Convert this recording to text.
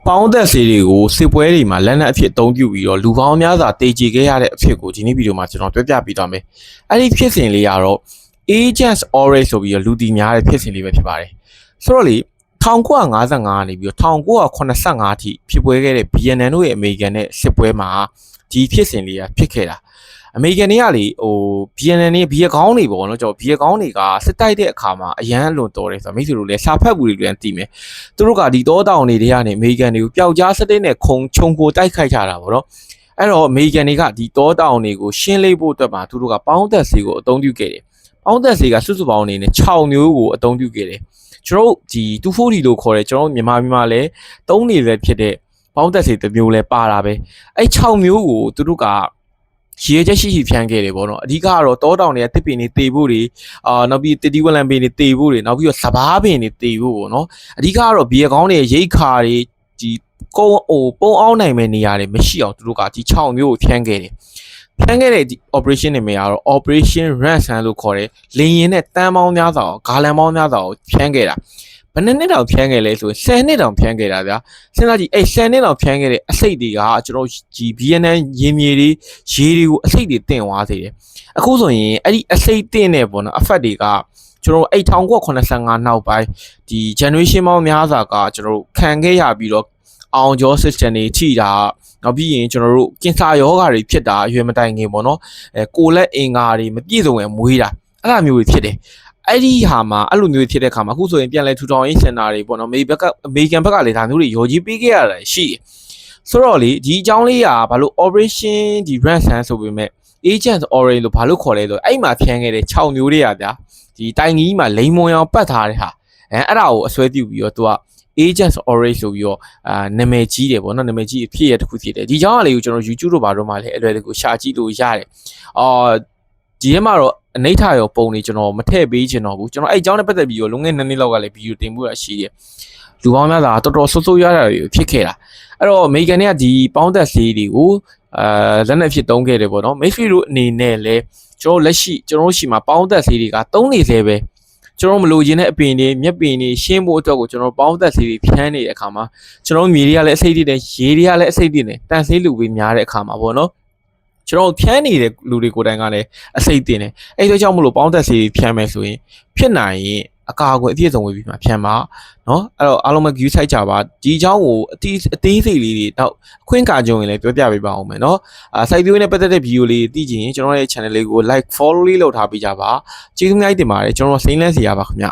ပေါင်းသက်ဆေးတွေကိုစစ်ပွဲတွေမှာလက်နက်အဖြစ်အသုံးပြုပြီးတော့လူပေါင်းများစွာတေကျေခဲ့ရတဲ့အဖြစ်ကိုဒီနေ့ဗီဒီယိုမှာကျွန်တော်တွေ့ပြပေးသွားမယ်။အဲ့ဒီဖြစ်စဉ်လေးကတော့ Agents Orange ဆိုပြီးတော့လူတီများတဲ့ဖြစ်စဉ်လေးပဲဖြစ်ပါတယ်။ဆိုတော့လေ1955ကနေပြီးတော့1985အထိဖြစ်ပွဲခဲ့တဲ့ BNN တို့ရဲ့အမေရိကန်နဲ့စစ်ပွဲမှာဒီဖြစ်စဉ်လေးကဖြစ်ခဲ့တာအမေရိကန်တွေကလေBNN တွေဘီယကောင်းတွေပေါ့နော်ကျွန်တော်ဘီယကောင်းတွေကစစ်တိုက်တဲ့အခါမှာအရန်လွန်တော်တယ်ဆိုတော့မိတ်ဆွေတို့လည်းစာဖတ်ဘူးတွေလည်းသိမယ်သူတို့ကဒီတောတောင်တွေထဲကနေအမေရိကန်တွေကိုပျောက်ကြားစတဲ့နဲ့ခုံခြုံကိုတိုက်ခိုက်ကြတာပေါ့နော်အဲ့တော့အမေရိကန်တွေကဒီတောတောင်တွေကိုရှင်းလိမ့်ဖို့အတွက်မှာသူတို့ကပေါင်းသက်ဆေးကိုအသုံးပြုခဲ့တယ်ပေါင်းသက်ဆေးကစုစုပေါင်းအနေနဲ့6မျိုးကိုအသုံးပြုခဲ့တယ်ကျွန်တော်ဒီ240လို့ခေါ်တယ်ကျွန်တော်မြန်မာပြည်မှာလည်းသုံးနေပဲဖြစ်တဲ့ပေါင်းသက်ဆေးတစ်မျိုးလဲပါတာပဲအဲ့6မျိုးကိုသူတို့ကရေချက်ရှိဖြန်းခဲ့တယ်ပေါ့နော်အဓိကကတော့တောတောင်တွေကတစ်ပင်တွေတေဖို့တွေနောက်ပြီးတတိဝလံပင်တွေတေဖို့တွေနောက်ပြီးတော့စဘာပင်တွေတေဖို့ပေါ့နော်အဓိကကတော့ဘီယကောင်းတွေရိတ်ခါတွေဒီကုန်းပုံအောင်နိုင်မဲ့နေရာတွေမရှိအောင်သူတို့ကဒီ6မျိုးကိုဖြန်းခဲ့တယ်ဖြန်းခဲ့တဲ့ဒီ operation နာမည်ကတော့ Operation Ransom လို့ခေါ်တယ်လင်းရင်နဲ့တန်းပေါင်းများစွာဂါလန်ပေါင်းများစွာကိုဖြန်းခဲ့တာဘယ်နှစ်တောင်ဖြန်းခဲ့လဲဆိုရင်10နှစ်တောင်ဖြန်းခဲ့တာဗျာစဉ်းစားကြည့်အဲ့10နှစ်တောင်ဖြန်းခဲ့တဲ့အစိတ်တွေကကျွန်တော်ဒီ BNN ရင်းမြေတွေရေတွေကိုအစိတ်တွေတင်သွားစေတယ်အခုဆိုရင်အဲ့ဒီအစိတ်တင်နေပေါ့နော်အဖက်တွေကကျွန်တော်အဲ့1985နောက်ပိုင်းဒီ generation ပေါင်းများစွာကကျွန်တော်ခံခဲ့ရပြီးတော့အောင်ကျော် system တွေထိတာနောက်ပြီးရင်ကျွန်တော်တို့ကင်ဆာယောဂါတွေဖြစ်တာအရွယ်မတိုင်ခင်ပေါ့နော်ကိုလက်အင်္ဂါတွေမပြည့်စုံရင်မွေးတာအဲ့လိုမျိုးတွေဖြစ်တယ်အဲ့ဒီဟာမှာအဲ့လိုမျိုးဖြစ်တဲ့ခါမှာအခုဆိုရင်ပြန်လဲထူထောင်ရေးစင်တာတွေပေါ့နော်အမေရိကန်ဘက်ကလည်းဒါမျိုးတွေရော်ကြီးပေးခဲ့ရတာရှိတယ်ဆိုတော့လေဒီအကြောင်းလေးကဘာလို့ Operation ဒီ Ransom ဆိုပေမဲ့ Agents Orange လို့ဘာလို့ခေါ်လဲဆိုအဲ့မှာဖြန်းခဲ့တဲ့6မျိုးတွေကဗျာဒီတိုင်ကြီးမှာလိန်မွန်အောင်ပတ်ထားတဲ့ဟာအဲ့ဒါကိုအစွဲပြုပြီးတော့သူက Agents Orange ဆိုပြီးတော့နာမည်ကြီးတယ်ပေါ့နော်နာမည်ကြီးအဖြစ်ရတစ်ခုဖြစ်တယ်ဒီကြောင်းကလေးကိုကျွန်တော် YouTube တို့ဘာတို့မှလည်းအလွယ်တကူရှာကြည့်လို့ရတယ်ဒီထဲမှာတော့အနိဋ္ဌာရောပုံနေကျွန်တော်မထည့်ပေးချင်တော့ဘူးကျွန်တော်အဲ့အကြောင်းနဲ့ပတ်သက်ပြီးတော့လုံငယ်2နှစ်လောက်ကလည်းဗီဒီယိုတင်မှုရရှိတယ်လူပေါင်းများစွာတော်တော်ဆိုးဆိုးရွားရွားဖြစ်ခဲ့တာအဲ့တော့အမေရိကန်တွေကဒီပေါင်းသက်ဆေးတွေကိုလက်နက်ဖြစ်သုံးခဲ့တယ်ပေါ့နော်မိတ်ဆွေတို့အနေနဲ့လည်းကျွန်တော်လက်ရှိကျွန်တော်ရှိမှာပေါင်းသက်ဆေးတွေကသုံးနေသေးပဲကျွန်တော်မလိုချင်တဲ့အပင်တွေမြက်ပင်တွေရှင်းဖို့အတွက်ကိုကျွန်တော်ပေါင်းသက်ဆေးတွေဖြန်းနေတဲ့အခါမှာကျွန်တော်မြေတွေကလည်းအစိတ်တွေနဲ့ရေတွေကလည်းအစိတ်တွေနဲ့တန်ဆေးလူပေးများတဲ့အခါမှာပေါ့နော်ကျွန်တော်ဖြန်းနေတဲ့လူတွေကိုယ်တိုင်ကလည်းအစိတ်တင်တယ်အဲ့ဒါကြောင့်မလို့ပေါင်းသက်ဆေးဖြန်းမယ်ဆိုရင်ဖြစ်နိုင်ရင်အကာအကွယ်အပြည့်စုံဝေးပြီးမှဖြန်းပါเนาะအဲ့တော့အားလုံးပဲ view ဆိုင်ကြပါဒီအကြောင်းကိုအသေးစိတ်လေးတွေတော့အခွင့်ကာကြုံရင်လည်းပြောပြပေးပါအောင်မယ်เนาะစိုက်ပျိုးနဲ့ပတ်သက်တဲ့ video လေးသိချင်ရင်ကျွန်တော်ရဲ့ channel လေးကို like follow လေးလုပ်ထားပေးကြပါကျေးဇူးများတင်ပါတယ်ကျွန်တော်စိမ့်လန်းစီရပါခင်ဗျ